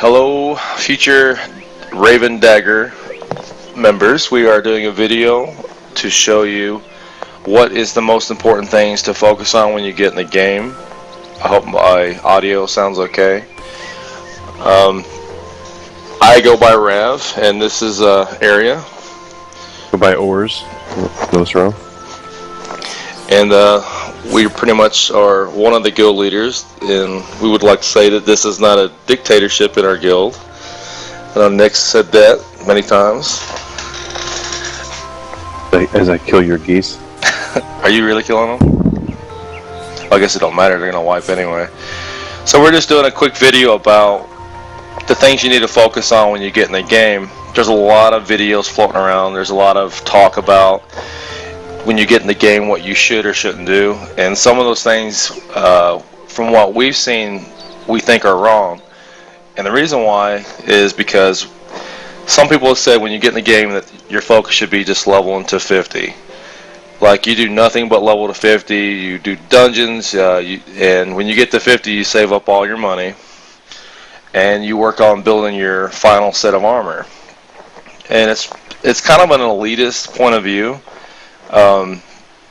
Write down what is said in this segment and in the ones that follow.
Hello, future Raven Dagger members. We are doing a video to show you what is the most important things to focus on when you get in the game. I hope my audio sounds okay. I go by Rav, and this is Area. Go by Oars. Nose row. And we pretty much are one of the guild leaders, and we would like to say that this is not a dictatorship in our guild. I know Nick said that many times. As I kill your geese. Are you really killing them? Well, I guess it don't matter, they're gonna wipe anyway. So we're just doing a quick video about the things you need to focus on when you get in the game. There's a lot of videos floating around, there's a lot of talk about when you get in the game what you should or shouldn't do, and some of those things from what we've seen we think are wrong. And the reason why is because some people have said when you get in the game that your focus should be just leveling to 50. Like you do nothing but level to 50, you do dungeons, and when you get to 50 you save up all your money and you work on building your final set of armor. And it's kind of an elitist point of view.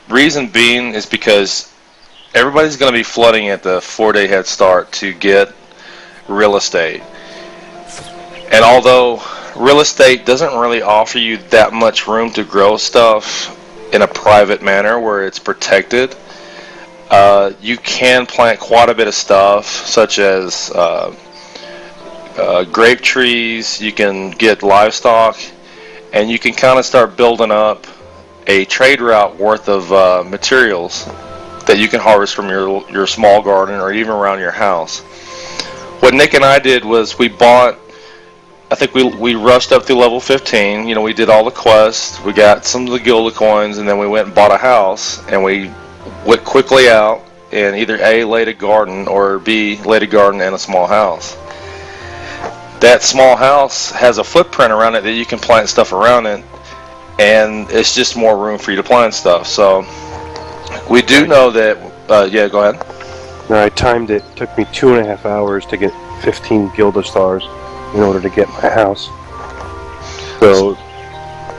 Reason being is because everybody's going to be flooding at the 4-day head start to get real estate. And although real estate doesn't really offer you that much room to grow stuff in a private manner where it's protected, you can plant quite a bit of stuff such as grape trees, you can get livestock, and you can kind of start building up a trade route worth of materials that you can harvest from your small garden or even around your house. What Nick and I did was we bought, I think we rushed up through level 15, you know, we did all the quests, we got some of the Gilda coins, and then we went and bought a house, and we went quickly out and either A, laid a garden, or B, laid a garden and a small house. That small house has a footprint around it that you can plant stuff around it, and it's just more room for you to plant stuff. So we do know that yeah, go ahead. I timed it. It took me 2.5 hours to get 15 Gilda stars in order to get my house. So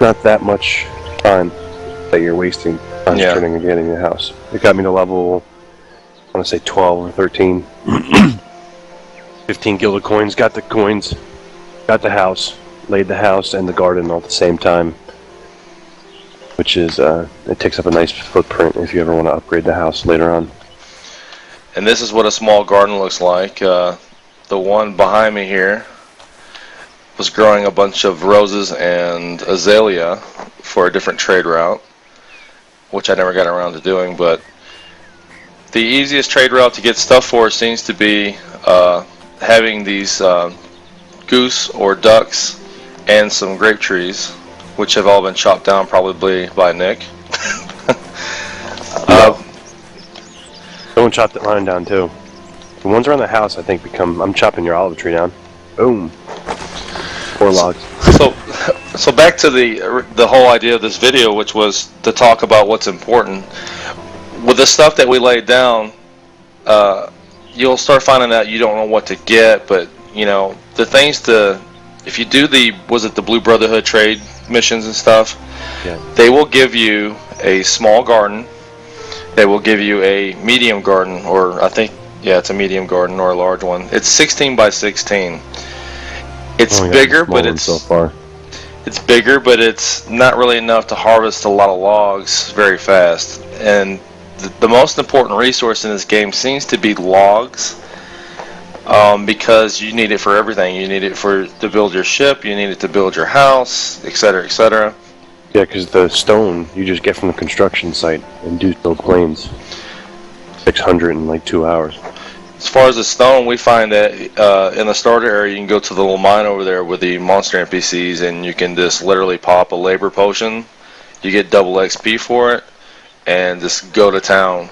not that much time that you're wasting concentrating on getting the house. It got me to level, I want to say 12 or 13. 15 Gilda coins, got the coins, got the house, laid the house and the garden all at the same time. Which is, it takes up a nice footprint if you ever want to upgrade the house later on. And this is what a small garden looks like. The one behind me here was growing a bunch of roses and azalea for a different trade route, which I never got around to doing, but the easiest trade route to get stuff for seems to be having these goose or ducks and some grape trees, which have all been chopped down probably by Nick. Someone chopped that line down too. The ones around the house I think become, I'm chopping your olive tree down. Boom. 4 logs. So back to the whole idea of this video, which was to talk about what's important. With the stuff that we laid down, you'll start finding out you don't know what to get, but you know, the things to, if you do the Blue Brotherhood trade missions and stuff, they will give you a small garden, they will give you a medium garden, or I think, yeah, it's a medium garden or a large one. It's 16 by 16. It's bigger, but it's bigger, but it's not really enough to harvest a lot of logs very fast. And the most important resource in this game seems to be logs. Because you need it for everything. You need it to build your ship, you need it to build your house, etc., etc. Yeah, because the stone you just get from the construction site and do build planes. 600 in like 2 hours. As far as the stone, we find that in the starter area you can go to the little mine over there with the monster NPCs, and you can just literally pop a labor potion. You get double XP for it, and just go to town.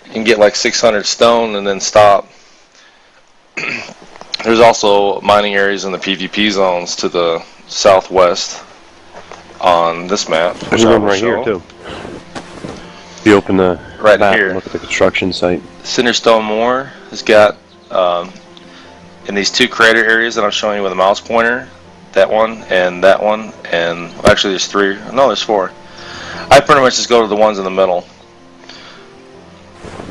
You can get like 600 stone and then stop. There's also mining areas in the PvP zones to the southwest on this map. There's one right here too. If you open the map and look at the construction site. Cinderstone Moor has got in these two crater areas that I'm showing you with a mouse pointer, that one, and well, actually there's three, no, there's four. I pretty much just go to the ones in the middle.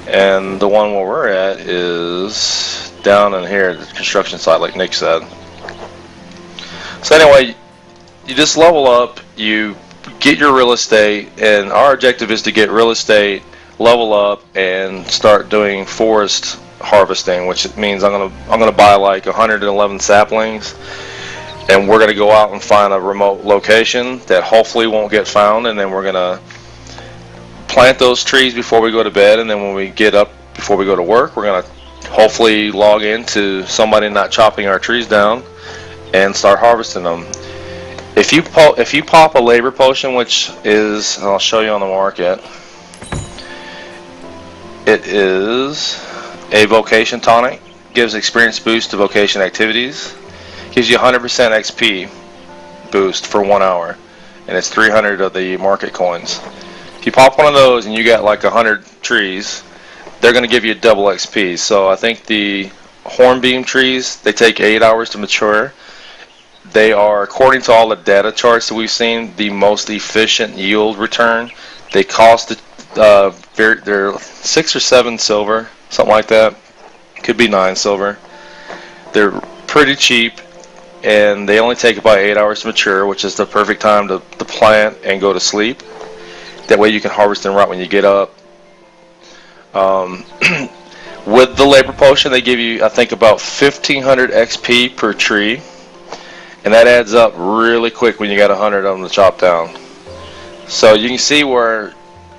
And the one where we're at is down in here at the construction site, like Nick said. So anyway, you just level up, you get your real estate, and our objective is to get real estate, level up, and start doing forest harvesting, which means I'm gonna buy like 111 saplings, and we're gonna go out and find a remote location that hopefully won't get found, and then we're gonna plant those trees before we go to bed, and then when we get up before we go to work, we're gonna hopefully log into somebody not chopping our trees down and start harvesting them. If you pop a labor potion, which is, I'll show you on the market, it is a vocation tonic, gives experience boost to vocation activities, gives you 100% XP boost for 1 hour, and it's 300 of the market coins. If you pop one of those and you got like 100 trees, they're going to give you double XP. So I think the hornbeam trees, they take 8 hours to mature. They are, according to all the data charts that we've seen, the most efficient yield return. They cost they're 6 or 7 silver, something like that. Could be 9 silver. They're pretty cheap, and they only take about 8 hours to mature, which is the perfect time to plant and go to sleep. That way you can harvest them right when you get up. With the labor potion, they give you, I think, about 1500 XP per tree, and that adds up really quick when you got 100 of them to chop down. So you can see where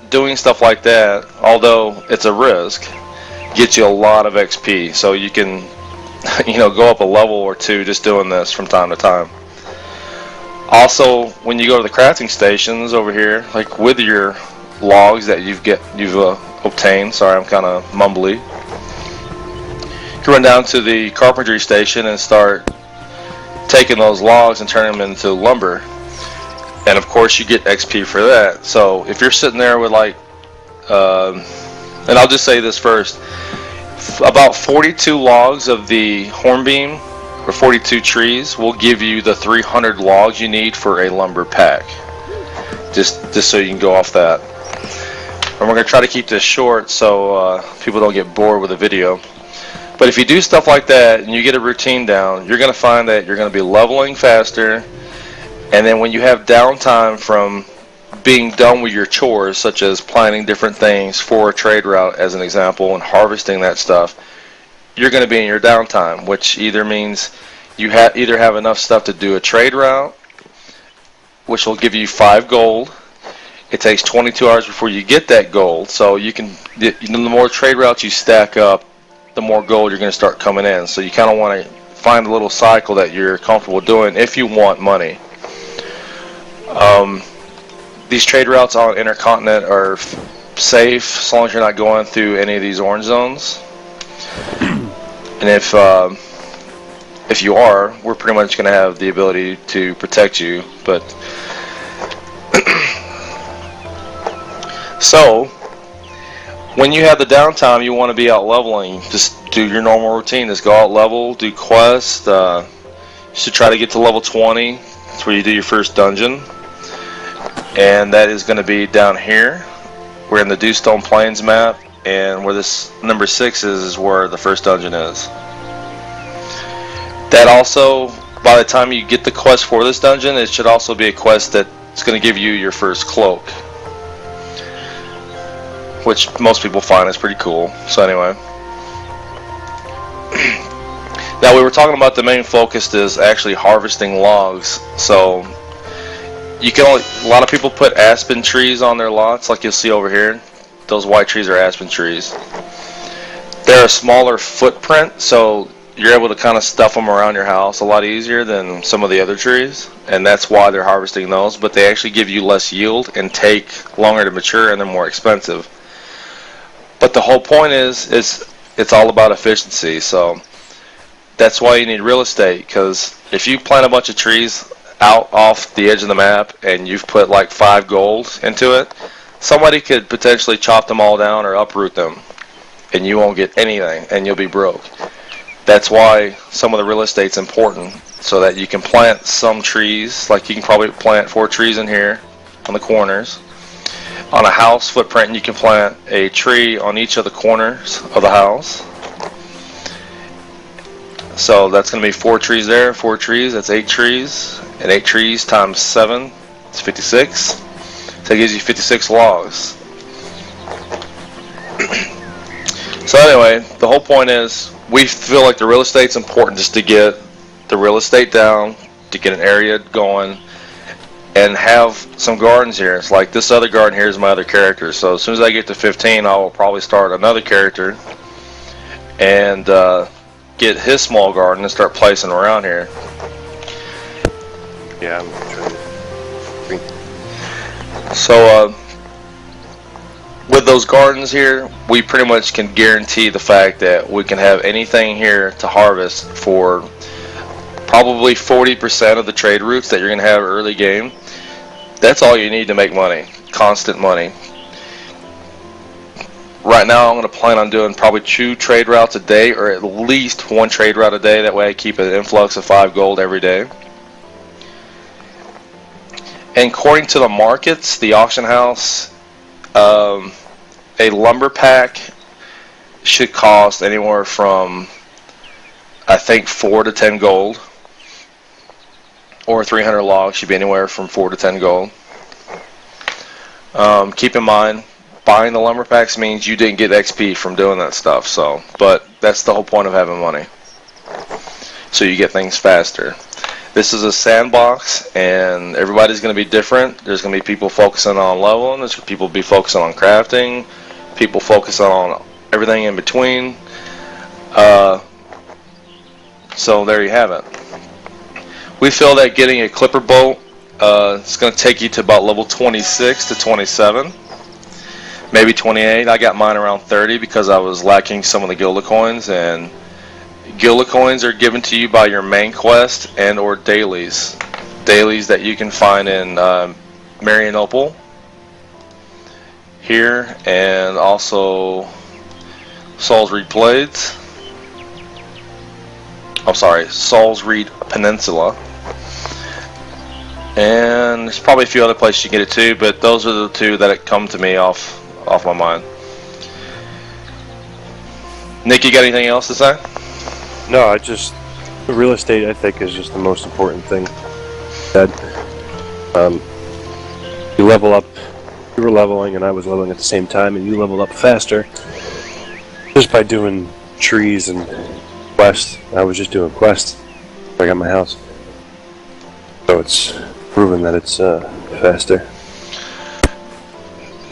doing stuff like that, although it's a risk, gets you a lot of XP. So you can, go up a level or two just doing this from time to time. Also, when you go to the crafting stations over here, like with your logs that you've obtained, sorry, I'm kind of mumbly, you can run down to the carpentry station and start taking those logs and turning them into lumber, and of course you get XP for that. So if you're sitting there with like, and I'll just say this first, about 42 logs of the hornbeam, or 42 trees, will give you the 300 logs you need for a lumber pack. Just so you can go off that. And we're going to try to keep this short so people don't get bored with the video. But if you do stuff like that and you get a routine down, you're going to find that you're going to be leveling faster. And then when you have downtime from being done with your chores, such as planning different things for a trade route, as an example, and harvesting that stuff, you're going to be in your downtime, which either means you either have enough stuff to do a trade route, which will give you 5 gold. It takes 22 hours before you get that gold, so you can, the more trade routes you stack up, the more gold you're going to start coming in. So you kind of want to find a little cycle that you're comfortable doing if you want money. These trade routes on Intercontinent are safe as long as you're not going through any of these orange zones. And if you are, we're pretty much going to have the ability to protect you. But so when you have the downtime, you want to be out leveling. Just do your normal routine. Just go out level, do quests. You should try to get to level 20. That's where you do your first dungeon, and that is going to be down here. We're in the Dewstone Plains map, and where this number 6 is where the first dungeon is. That also, by the time you get the quest for this dungeon, it should also be a quest that's going to give you your first cloak, which most people find is pretty cool. So anyway, now we were talking about the main focus is actually harvesting logs. So you can only, a lot of people put aspen trees on their lots, like you'll see over here. Those white trees are aspen trees. They're a smaller footprint, so you're able to kind of stuff them around your house a lot easier than some of the other trees, and that's why they're harvesting those. But they actually give you less yield and take longer to mature, and they're more expensive. But the whole point is it's all about efficiency. So that's why you need real estate, because if you plant a bunch of trees out off the edge of the map and you've put like 5 gold into it, somebody could potentially chop them all down or uproot them, and you won't get anything, and you'll be broke. That's why some of the real estate's important, so that you can plant some trees. Like you can probably plant 4 trees in here on the corners. On a house footprint, you can plant a tree on each of the corners of the house. So that's going to be 4 trees there, 4 trees, that's 8 trees. And 8 trees times 7 is 56. So it gives you 56 logs. So anyway, the whole point is we feel like the real estate's important just to get the real estate down, to get an area going, and have some gardens here. It's like this other garden here is my other character. So as soon as I get to 15, I will probably start another character and get his small garden and start placing around here. Yeah, I'm trying to. So with those gardens here, we pretty much can guarantee the fact that we can have anything here to harvest for probably 40% of the trade routes that you're going to have early game. That's all you need to make money, constant money. Right now I'm going to plan on doing probably 2 trade routes a day, or at least 1 trade route a day. That way I keep an influx of 5 gold every day. And according to the markets, the auction house, a lumber pack should cost anywhere from, I think, 4 to 10 gold. Or 300 logs should be anywhere from 4 to 10 gold. Keep in mind, buying the lumber packs means you didn't get XP from doing that stuff. So, but that's the whole point of having money. So you get things faster. This is a sandbox, and everybody's going to be different. There's going to be people focusing on leveling. There's people be focusing on crafting. People focusing on everything in between. So there you have it. We feel that getting a clipper boat is going to take you to about level 26 to 27, maybe 28. I got mine around 30 because I was lacking some of the Gilda coins, and Gilda coins are given to you by your main quest and or dailies that you can find in Marianople here, and also Saul's Reed Blades. I'm sorry, Saul's Reed Peninsula. And there's probably a few other places you can get it too, but those are the 2 that come to me off my mind. Nick, you got anything else to say? No, real estate, I think, is just the most important thing. That you level up. You were leveling, and I was leveling at the same time, and you leveled up faster just by doing trees and quests. I was just doing quests. I got my house, so it's proven that it's faster.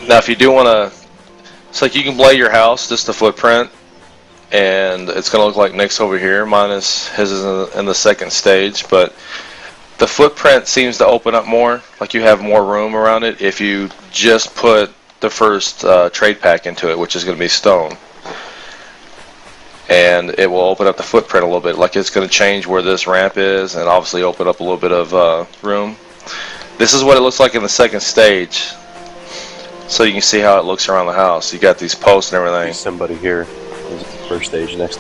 Now, if you do want to, it's like you can blade your house, just the footprint, and it's going to look like Nick's over here. His is in the second stage, but the footprint seems to open up more, like you have more room around it if you just put the first trade pack into it, which is going to be stone. And it will open up the footprint a little bit, like it's going to change where this ramp is, and obviously open up a little bit of room. This is what it looks like in the second stage, so you can see how it looks around the house. You got these posts and everything. There's somebody here. There's the first stage next.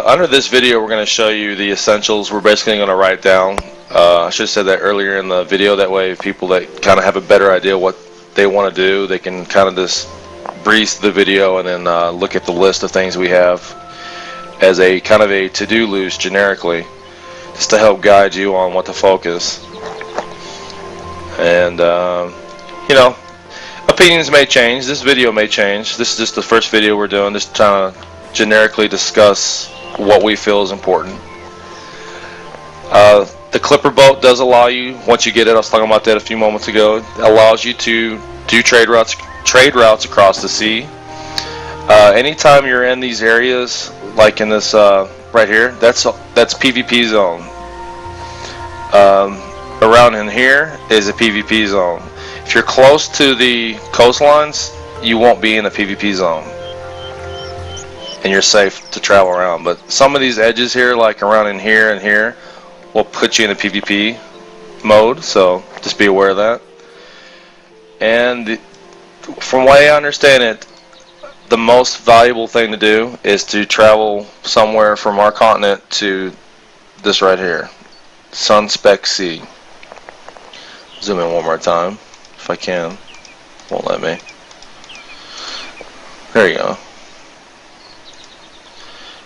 Under this video, we're going to show you the essentials. We're basically going to write down. I should have said that earlier in the video. That way, people that kind of have a better idea what they want to do, they can kind of just breeze the video and then look at the list of things we have as a kind of a to-do list generically, just to help guide you on what to focus. And you know, opinions may change. This video may change. This is just the first video we're doing, just trying to generically discuss what we feel is important. The clipper boat does allow you, once you get it, I was talking about that a few moments ago, it allows you to do trade routes across the sea. Anytime you're in these areas, like in this right here, that's PvP zone. Around in here is a PvP zone. If you're close to the coastlines, you won't be in a PvP zone, and you're safe to travel around. But some of these edges here, like around in here and here, will put you in a PvP mode, so just be aware of that. And from what I understand it, the most valuable thing to do is to travel somewhere from our continent to this right here, Sunspec C. Zoom in one more time, if I can. Won't let me. There you go.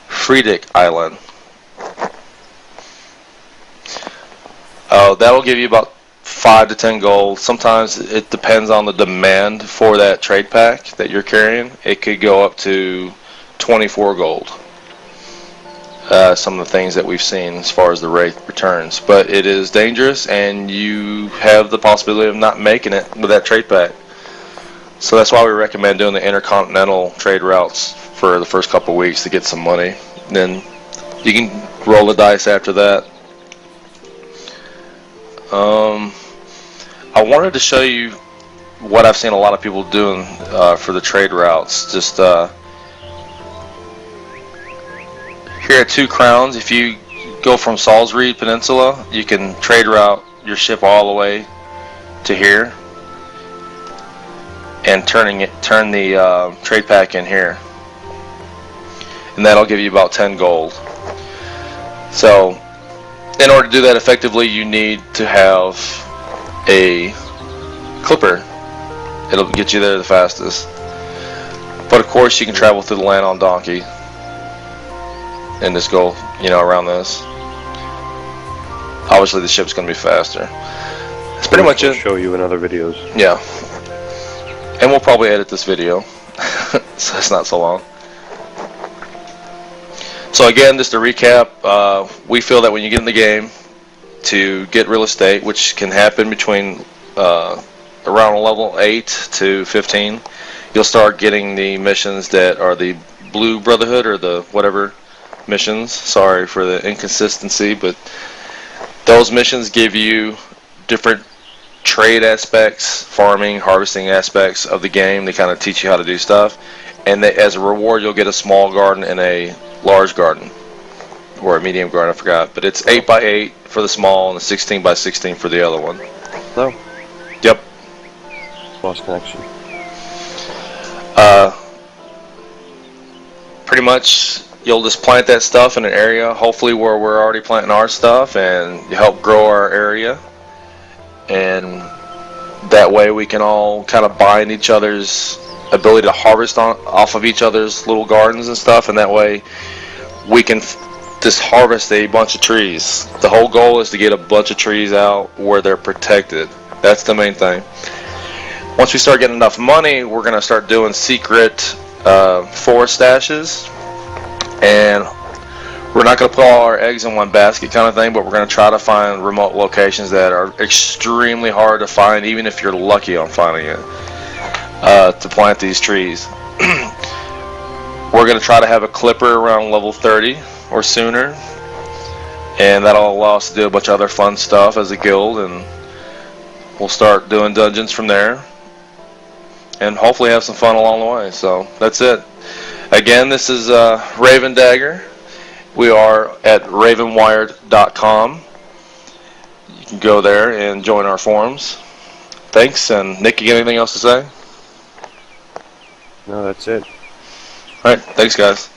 Fredick Island. That'll give you about 5 to 10 gold. Sometimes it depends on the demand for that trade pack that you're carrying. It could go up to 24 gold. Some of the things that we've seen as far as the rate returns. But it is dangerous, and you have the possibility of not making it with that trade pack. So that's why we recommend doing the intercontinental trade routes for the first couple of weeks to get some money. Then you can roll the dice after that. I wanted to show you what I've seen a lot of people doing for the trade routes. Just here at 2 crowns, if you go from Salisbury Peninsula, you can trade route your ship all the way to here and turn the trade pack in here, and that'll give you about 10 gold. So in order to do that effectively, you need to have a clipper. It'll get you there the fastest. But of course, you can travel through the land on donkey and just go, around this. Obviously, the ship's going to be faster. That's pretty much it. I'll show you in other videos. Yeah. And we'll probably edit this video, so it's not so long. So again, just to recap, we feel that when you get in the game to get real estate, which can happen between around level 8 to 15, you'll start getting the missions that are the Blue Brotherhood or the whatever missions. Sorry for the inconsistency, but those missions give you different trade aspects, farming, harvesting aspects of the game. They kind of teach you how to do stuff, and as a reward, you'll get a small garden and a large garden, or a medium garden, I forgot, but it's 8 by 8 for the small and 16 by 16 for the other one. Hello? Yep. Lost connection. Pretty much you'll just plant that stuff in an area, hopefully where we're already planting our stuff, and you help grow our area, and that way we can all kind of bind each other's ability to harvest off of each other's little gardens and stuff, and that way we can just harvest a bunch of trees. The whole goal is to get a bunch of trees out where they're protected. That's the main thing. Once we start getting enough money, we're going to start doing secret forest stashes, and we're not going to put all our eggs in one basket kind of thing, but we're going to try to find remote locations that are extremely hard to find, even if you're lucky on finding it, to plant these trees. We're going to try to have a clipper around level 30 or sooner, and that'll allow us to do a bunch of other fun stuff as a guild, and we'll start doing dungeons from there and hopefully have some fun along the way. So that's it. Again, this is Raven Dagger. We are at ravenwired.com. You can go there and join our forums. Thanks. And Nick, you got anything else to say? No, that's it. All right. Thanks, guys.